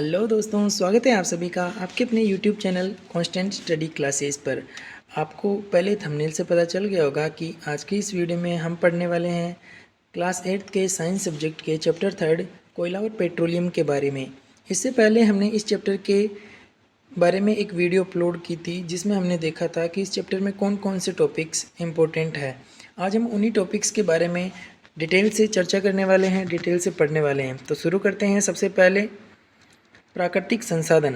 Hello दोस्तों, स्वागत है आप सभी का आपके अपने YouTube channel constant study classes पर। आपको पहले थंबनेल से पता चल गया होगा कि आज की इस वीडियो में हम पढ़ने वाले हैं क्लास 8 के साइंस सब्जेक्ट के चैप्टर 3 कोयला और पेट्रोलियम के बारे में। इससे पहले हमने इस चैप्टर के बारे में एक वीडियो अपलोड की थी जिसमें हमने देखा था कि इस चैप्टर में कौन कौन से टॉपिक्स इम्पोर्टेंट है। आज हम उन्हीं टॉपिक्स के बारे में डिटेल से चर्चा करने वाले हैं, डिटेल से पढ़ने वाले हैं। तो शुरू करते हैं। सबसे पहले प्राकृतिक संसाधन।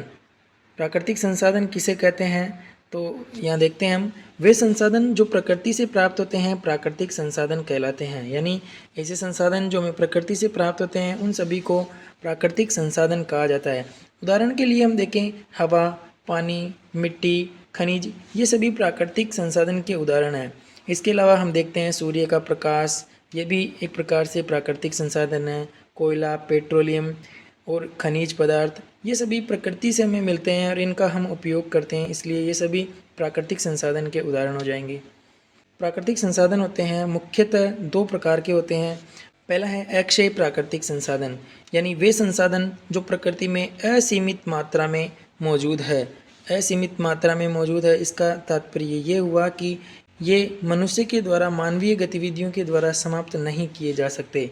प्राकृतिक संसाधन किसे कहते हैं, तो यहाँ देखते हैं हम। वे संसाधन जो प्रकृति से प्राप्त होते हैं प्राकृतिक संसाधन कहलाते हैं। यानी ऐसे संसाधन जो हमें प्रकृति से प्राप्त होते हैं उन सभी को प्राकृतिक संसाधन कहा जाता है। उदाहरण के लिए हम देखें, हवा, पानी, मिट्टी, खनिज, ये सभी प्राकृतिक संसाधन के उदाहरण हैं। इसके अलावा हम देखते हैं सूर्य का प्रकाश, ये भी एक प्रकार से प्राकृतिक संसाधन है। कोयला, पेट्रोलियम और खनिज पदार्थ, ये सभी प्रकृति से हमें मिलते हैं और इनका हम उपयोग करते हैं, इसलिए ये सभी प्राकृतिक संसाधन के उदाहरण हो जाएंगे। प्राकृतिक संसाधन होते हैं मुख्यतः दो प्रकार के होते हैं। पहला है अक्षय प्राकृतिक संसाधन, यानी वे संसाधन जो प्रकृति में असीमित मात्रा में मौजूद है। असीमित मात्रा में मौजूद है, इसका तात्पर्य ये हुआ कि ये मनुष्य के द्वारा मानवीय गतिविधियों के द्वारा समाप्त नहीं किए जा सकते।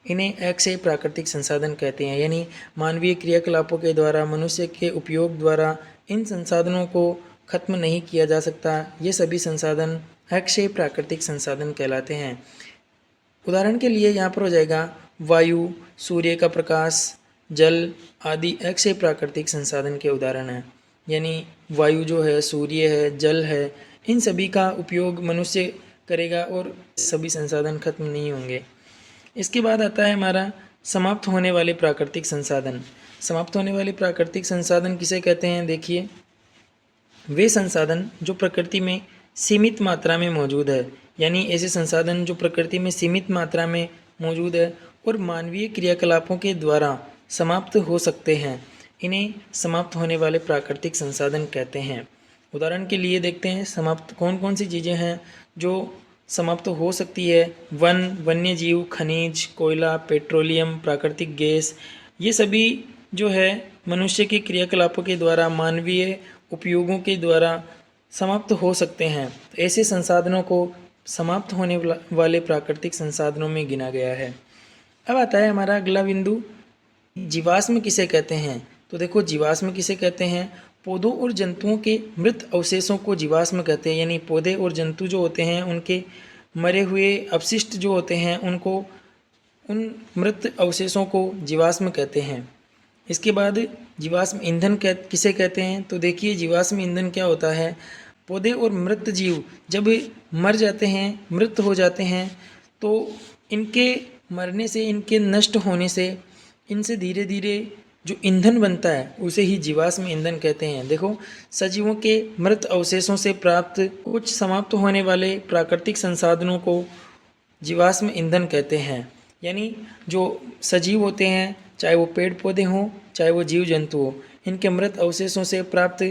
इन्हें अक्षय प्राकृतिक संसाधन कहते हैं। यानी मानवीय क्रियाकलापों के द्वारा, मनुष्य के उपयोग द्वारा इन संसाधनों को खत्म नहीं किया जा सकता। ये सभी संसाधन अक्षय प्राकृतिक संसाधन कहलाते हैं। उदाहरण के लिए यहाँ पर हो जाएगा वायु, सूर्य का प्रकाश, जल आदि अक्षय प्राकृतिक संसाधन के उदाहरण हैं। यानी वायु जो है, सूर्य है, जल है, इन सभी का उपयोग मनुष्य करेगा और सभी संसाधन खत्म नहीं होंगे। इसके बाद आता है हमारा समाप्त होने वाले प्राकृतिक संसाधन। समाप्त होने वाले प्राकृतिक संसाधन किसे कहते हैं, देखिए, वे संसाधन जो प्रकृति में सीमित मात्रा में मौजूद है। यानी ऐसे संसाधन जो प्रकृति में सीमित मात्रा में मौजूद है और मानवीय क्रियाकलापों के द्वारा समाप्त हो सकते हैं, इन्हें समाप्त होने वाले प्राकृतिक संसाधन कहते हैं। उदाहरण के लिए देखते हैं समाप्त कौन कौन सी चीज़ें हैं जो समाप्त हो सकती है। वन, वन्य जीव, खनिज, कोयला, पेट्रोलियम, प्राकृतिक गैस, ये सभी जो है मनुष्य के क्रियाकलापों के द्वारा, मानवीय उपयोगों के द्वारा समाप्त हो सकते हैं। तो ऐसे संसाधनों को समाप्त होने वाले प्राकृतिक संसाधनों में गिना गया है। अब आता है हमारा अगला बिंदु, जीवाश्म किसे कहते हैं। तो देखो, जीवाश्म किसे कहते हैं, पौधों और जंतुओं के मृत अवशेषों को जीवाश्म कहते हैं। यानी पौधे और जंतु जो होते हैं उनके मरे हुए अवशिष्ट जो होते हैं उनको, उन मृत अवशेषों को जीवाश्म कहते हैं। इसके बाद जीवाश्म ईंधन किसे कहते हैं, तो देखिए, जीवाश्म ईंधन क्या होता है, पौधे और मृत जीव जब मर जाते हैं, मृत हो जाते हैं, तो इनके मरने से, इनके नष्ट होने से, इनसे धीरे धीरे जो ईंधन बनता है उसे ही जीवाश्म ईंधन कहते हैं। देखो, सजीवों के मृत अवशेषों से प्राप्त कुछ समाप्त होने वाले प्राकृतिक संसाधनों को जीवाश्म ईंधन कहते हैं। यानी जो सजीव होते हैं, चाहे वो पेड़ पौधे हों, चाहे वो जीव जंतु हो, इनके मृत अवशेषों से प्राप्त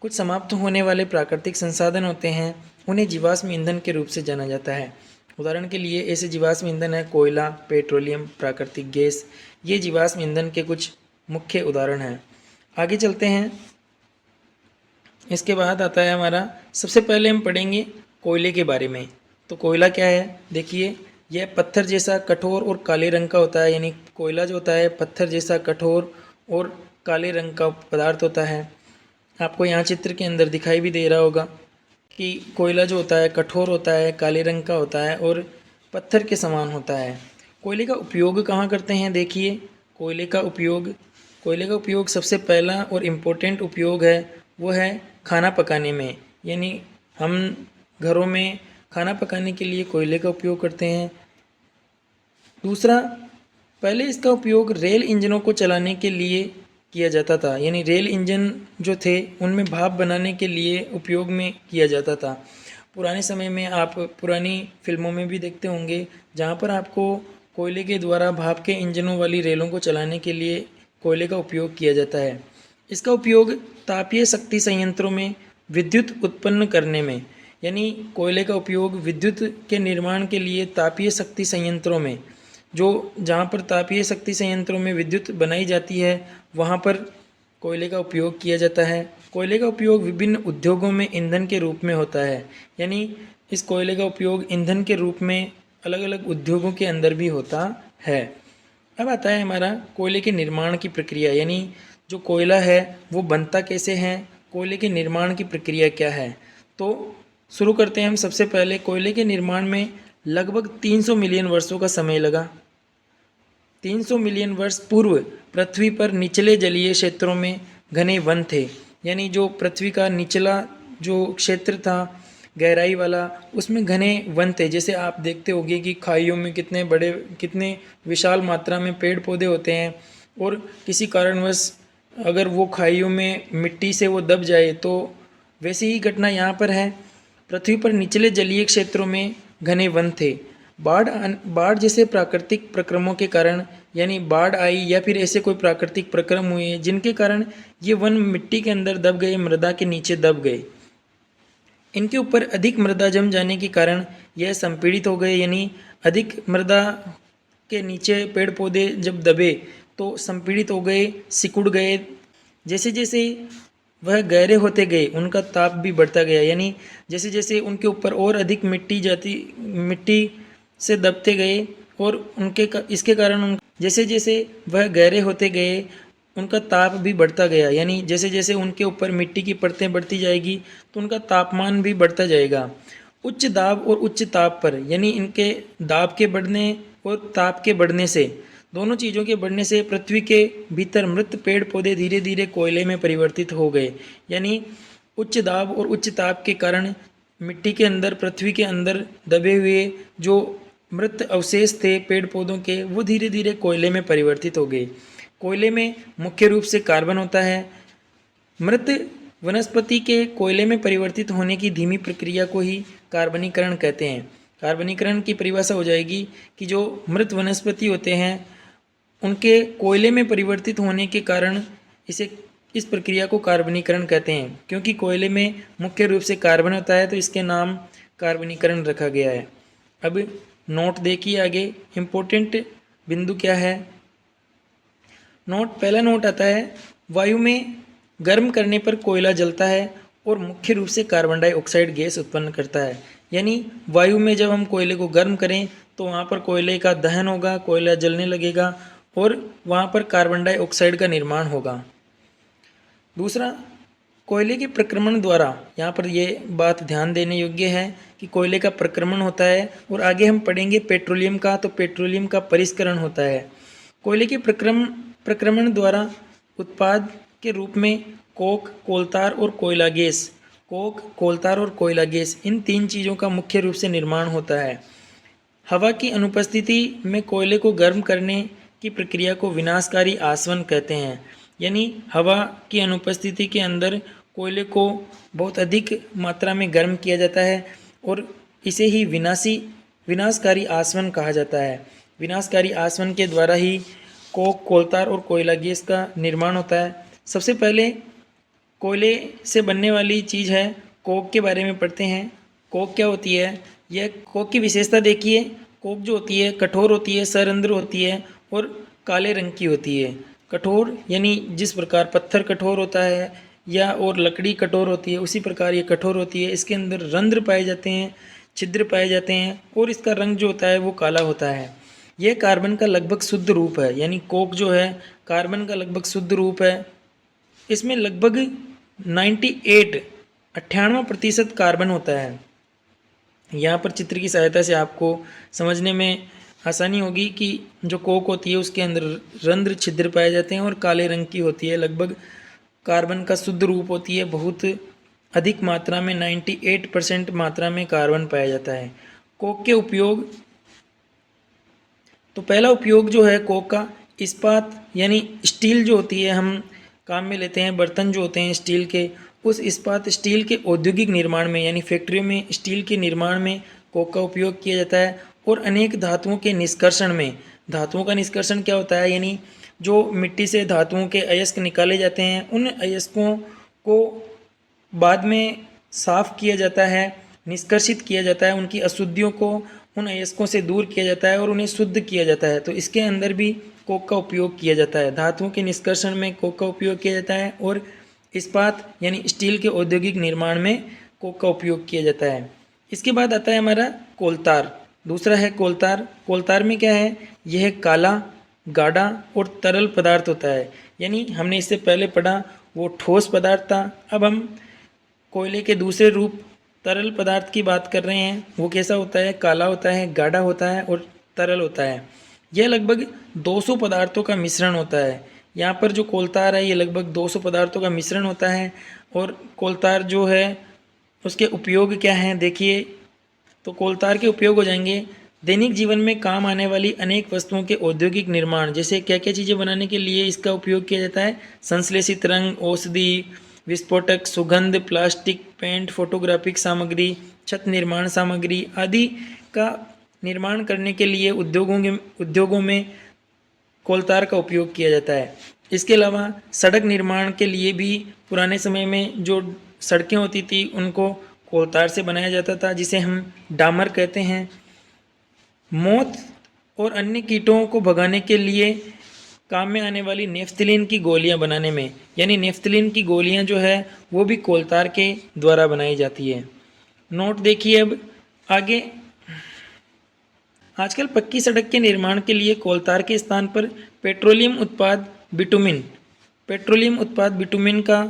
कुछ समाप्त होने वाले प्राकृतिक संसाधन होते हैं, उन्हें जीवाश्म ईंधन के रूप से जाना जाता है। उदाहरण के लिए ऐसे जीवाश्म ईंधन है कोयला, पेट्रोलियम, प्राकृतिक गैस, ये जीवाश्म ईंधन के कुछ मुख्य उदाहरण हैं। आगे चलते हैं। इसके बाद आता है हमारा, सबसे पहले हम पढ़ेंगे कोयले के बारे में। तो कोयला क्या है, देखिए, यह पत्थर जैसा कठोर और काले रंग का होता है। यानी कोयला जो होता है पत्थर जैसा कठोर और काले रंग का पदार्थ होता है। आपको यहाँ चित्र के अंदर दिखाई भी दे रहा होगा कि कोयला जो होता है कठोर होता है, काले रंग का होता है और पत्थर के समान होता है। कोयले का उपयोग कहाँ करते हैं, देखिए, कोयले का उपयोग सबसे पहला और इम्पोर्टेंट उपयोग है वो है खाना पकाने में। यानी हम घरों में खाना पकाने के लिए कोयले का उपयोग करते हैं। दूसरा, पहले इसका उपयोग रेल इंजनों को चलाने के लिए किया जाता था। यानी रेल इंजन जो थे उनमें भाप बनाने के लिए उपयोग में किया जाता था। पुराने समय में आप पुरानी फिल्मों में भी देखते होंगे जहाँ पर आपको कोयले के द्वारा भाप के इंजनों वाली रेलों को चलाने के लिए कोयले का उपयोग किया जाता है। इसका उपयोग तापीय शक्ति संयंत्रों में विद्युत उत्पन्न करने में, यानी कोयले का उपयोग विद्युत के निर्माण के लिए तापीय शक्ति संयंत्रों में, जहाँ पर तापीय शक्ति संयंत्रों में विद्युत बनाई जाती है वहाँ पर कोयले का उपयोग किया जाता है। कोयले का उपयोग विभिन्न उद्योगों में ईंधन के रूप में होता है, यानी इस कोयले का उपयोग ईंधन के रूप में अलग अलग उद्योगों के अंदर भी होता है। अब आता है हमारा कोयले के निर्माण की प्रक्रिया, यानी जो कोयला है वो बनता कैसे है, कोयले के निर्माण की प्रक्रिया क्या है। तो शुरू करते हैं हम। सबसे पहले कोयले के निर्माण में लगभग 300 मिलियन वर्षों का समय लगा। 300 मिलियन वर्ष पूर्व पृथ्वी पर निचले जलीय क्षेत्रों में घने वन थे, यानी जो पृथ्वी का निचला जो क्षेत्र था गहराई वाला, उसमें घने वन थे। जैसे आप देखते होंगे कि खाइयों में कितने विशाल मात्रा में पेड़ पौधे होते हैं, और किसी कारणवश अगर वो खाइयों में मिट्टी से वो दब जाए तो वैसी ही घटना यहाँ पर है। पृथ्वी पर निचले जलीय क्षेत्रों में घने वन थे। बाढ़ जैसे प्राकृतिक प्रक्रमों के कारण, यानी बाढ़ आई या फिर ऐसे कोई प्राकृतिक प्रक्रम हुए जिनके कारण ये वन मिट्टी के अंदर दब गए, मृदा के नीचे दब गए। इनके ऊपर अधिक मृदा जम जाने के कारण यह संपीड़ित हो गए, यानी अधिक मृदा के नीचे पेड़ पौधे जब दबे तो संपीड़ित हो गए, सिकुड़ गए। जैसे जैसे वह गहरे होते गए उनका ताप भी बढ़ता गया, यानी जैसे जैसे उनके ऊपर और अधिक मिट्टी से दबते गए, और इसके कारण जैसे जैसे वह गहरे होते गए उनका ताप भी बढ़ता गया, यानी जैसे जैसे उनके ऊपर मिट्टी की परतें बढ़ती जाएगी तो उनका तापमान भी बढ़ता जाएगा। उच्च दाब और उच्च ताप पर, यानी इनके दाब के बढ़ने और ताप के बढ़ने से, दोनों चीज़ों के बढ़ने से पृथ्वी के भीतर मृत पेड़ पौधे धीरे धीरे कोयले में परिवर्तित हो गए। यानी उच्च दाब और उच्च ताप के कारण मिट्टी के अंदर, पृथ्वी के अंदर दबे हुए जो मृत अवशेष थे पेड़ पौधों के, वो धीरे धीरे कोयले में परिवर्तित हो गए। कोयले में मुख्य रूप से कार्बन होता है। मृत वनस्पति के कोयले में परिवर्तित होने की धीमी प्रक्रिया को ही कार्बनीकरण कहते हैं। कार्बनीकरण की परिभाषा हो जाएगी कि जो मृत वनस्पति होते हैं उनके कोयले में परिवर्तित होने के कारण इस प्रक्रिया को कार्बनीकरण कहते हैं। क्योंकि कोयले में मुख्य रूप से कार्बन होता है तो इसके नाम कार्बनीकरण रखा गया है। अब नोट देखिए आगे, इम्पोर्टेंट बिंदु क्या है। पहला नोट आता है, वायु में गर्म करने पर कोयला जलता है और मुख्य रूप से कार्बन डाइऑक्साइड गैस उत्पन्न करता है। यानी वायु में जब हम कोयले को गर्म करें तो वहाँ पर कोयले का दहन होगा, कोयला जलने लगेगा और वहाँ पर कार्बन डाइऑक्साइड का निर्माण होगा। दूसरा, कोयले के प्रक्रमण द्वारा, यहाँ पर ये बात ध्यान देने योग्य है कि कोयले का प्रक्रमण होता है, और आगे हम पढ़ेंगे पेट्रोलियम का, तो पेट्रोलियम का परिष्करण होता है। कोयले के प्रक्रमण द्वारा उत्पाद के रूप में कोक, कोलतार और कोयला गैस, इन तीन चीज़ों का मुख्य रूप से निर्माण होता है। हवा की अनुपस्थिति में कोयले को गर्म करने की प्रक्रिया को विनाशकारी आसवन कहते हैं। यानी हवा की अनुपस्थिति के अंदर कोयले को बहुत अधिक मात्रा में गर्म किया जाता है और इसे ही विनाशकारी आसवन कहा जाता है। विनाशकारी आसवन के द्वारा ही कोक, कोलतार और कोयला गैस का निर्माण होता है। सबसे पहले कोयले से बनने वाली चीज़ है कोक के बारे में पढ़ते हैं। कोक क्या होती है? यह कोक की विशेषता देखिए। कोक जो होती है कठोर होती है, सरंध्र होती है और काले रंग की होती है। कठोर यानी जिस प्रकार पत्थर कठोर होता है या और लकड़ी कठोर होती है, उसी प्रकार ये कठोर होती है। इसके अंदर रंध्र पाए जाते हैं, छिद्र पाए जाते हैं और इसका रंग जो होता है वो काला होता है। यह कार्बन का लगभग शुद्ध रूप है, यानी कोक जो है कार्बन का लगभग शुद्ध रूप है। इसमें लगभग 98% कार्बन होता है। यहाँ पर चित्र की सहायता से आपको समझने में आसानी होगी कि जो कोक होती है उसके अंदर रंध्र छिद्र पाए जाते हैं और काले रंग की होती है। लगभग कार्बन का शुद्ध रूप होती है। बहुत अधिक मात्रा में 98% मात्रा में कार्बन पाया जाता है। कोक के उपयोग, तो पहला उपयोग जो है कोक का इस्पात यानी स्टील जो होती है हम काम में लेते हैं, बर्तन जो होते हैं स्टील के, उस स्टील के औद्योगिक निर्माण में यानी फैक्ट्रियों में स्टील के निर्माण में कोक का उपयोग किया जाता है। और अनेक धातुओं के निष्कर्षण में, धातुओं का निष्कर्षण क्या होता है? यानी जो मिट्टी से धातुओं के अयस्क निकाले जाते हैं, उन अयस्कों को बाद में साफ किया जाता है, निष्कर्षित किया जाता है, उनकी अशुद्धियों को उन अयस्कों से दूर किया जाता है और उन्हें शुद्ध किया जाता है। तो इसके अंदर भी कोक का उपयोग किया जाता है। धातुओं के निष्कर्षण में कोक का उपयोग किया जाता है और इस्पात यानी स्टील के औद्योगिक निर्माण में कोक का उपयोग किया जाता है। इसके बाद आता है हमारा कोलतार। दूसरा है कोलतार। कोलतार में क्या है, यह काला, गाढ़ा और तरल पदार्थ होता है। यानी हमने इससे पहले पढ़ा वो ठोस पदार्थ था, अब हम कोयले के दूसरे रूप तरल पदार्थ की बात कर रहे हैं। वो कैसा होता है, काला होता है, गाढ़ा होता है और तरल होता है। यह लगभग 200 पदार्थों का मिश्रण होता है। यहाँ पर जो कोलतार है ये लगभग 200 पदार्थों का मिश्रण होता है। और कोलतार जो है उसके उपयोग क्या हैं देखिए, तो कोलतार के उपयोग हो जाएंगे दैनिक जीवन में काम आने वाली अनेक वस्तुओं के औद्योगिक निर्माण। जैसे क्या क्या चीज़ें बनाने के लिए इसका उपयोग किया जाता है, संश्लेषित रंग, औषधि, विस्फोटक, सुगंध, प्लास्टिक, पेंट, फोटोग्राफिक सामग्री, छत निर्माण सामग्री आदि का निर्माण करने के लिए उद्योगों में कोलतार का उपयोग किया जाता है। इसके अलावा सड़क निर्माण के लिए भी पुराने समय में जो सड़कें होती थी उनको कोलतार से बनाया जाता था, जिसे हम डामर कहते हैं। मौत और अन्य कीटों को भगाने के लिए काम में आने वाली नेफ्थलीन की गोलियां बनाने में, यानी नेफ्थलीन की गोलियां जो है वो भी कोलतार के द्वारा बनाई जाती है। नोट देखिए अब आगे, आजकल पक्की सड़क के निर्माण के लिए कोलतार के स्थान पर पेट्रोलियम उत्पाद बिटुमिन का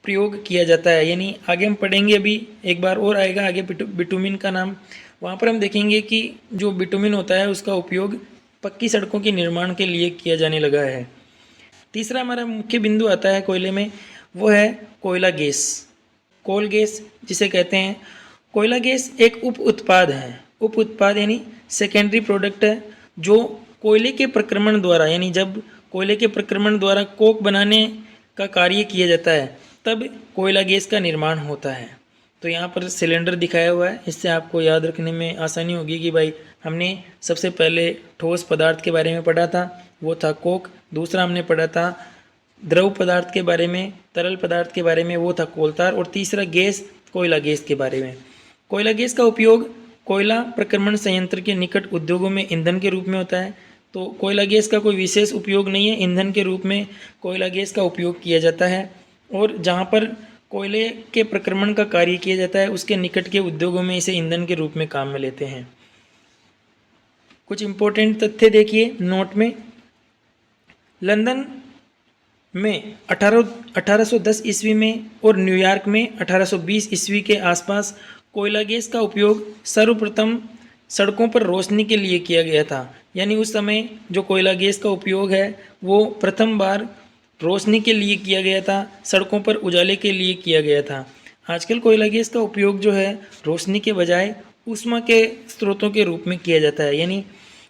प्रयोग किया जाता है। यानी आगे हम पढ़ेंगे, अभी एक बार और आएगा आगे बिटुमिन का नाम, वहाँ पर हम देखेंगे कि जो बिटुमिन होता है उसका उपयोग पक्की सड़कों के निर्माण के लिए किया जाने लगा है। तीसरा हमारा मुख्य बिंदु आता है कोयले में, वो है कोयला गैस, कोल गैस जिसे कहते हैं। कोयला गैस एक उप उत्पाद है, उप उत्पाद यानी सेकेंडरी प्रोडक्ट है, जो कोयले के प्रक्रमण द्वारा, यानी जब कोयले के प्रक्रमण द्वारा कोक बनाने का कार्य किया जाता है तब कोयला गैस का निर्माण होता है। तो यहाँ पर सिलेंडर दिखाया हुआ है, इससे आपको याद रखने में आसानी होगी कि भाई हमने सबसे पहले ठोस पदार्थ के बारे में पढ़ा था, वो था कोक। दूसरा हमने पढ़ा था द्रव पदार्थ के बारे में, तरल पदार्थ के बारे में, वो था कोलतार। और तीसरा गैस, कोयला गैस के बारे में। कोयला गैस का उपयोग कोयला प्रक्रमण संयंत्र के निकट उद्योगों में ईंधन के रूप में होता है। तो कोयला गैस का कोई विशेष उपयोग नहीं है, ईंधन के रूप में कोयला गैस का उपयोग किया जाता है। और जहाँ पर कोयले के प्रक्रमण का कार्य किया जाता है उसके निकट के उद्योगों में इसे ईंधन के रूप में काम में लेते हैं। कुछ इंपॉर्टेंट तथ्य देखिए नोट में। लंदन में 1810 ईस्वी में और न्यूयॉर्क में 1820 ईस्वी के आसपास कोयला गैस का उपयोग सर्वप्रथम सड़कों पर रोशनी के लिए किया गया था। यानी उस समय जो कोयला गैस का उपयोग है वो प्रथम बार रोशनी के लिए किया गया था, सड़कों पर उजाले के लिए किया गया था। आजकल कोयला गैस का उपयोग जो है रोशनी के बजाय ऊष्मा के स्रोतों के रूप में किया जाता है। यानी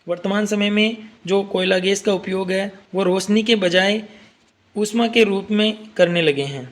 वर्तमान समय में जो कोयला गैस का उपयोग है वो रोशनी के बजाय ऊष्मा के रूप में करने लगे हैं।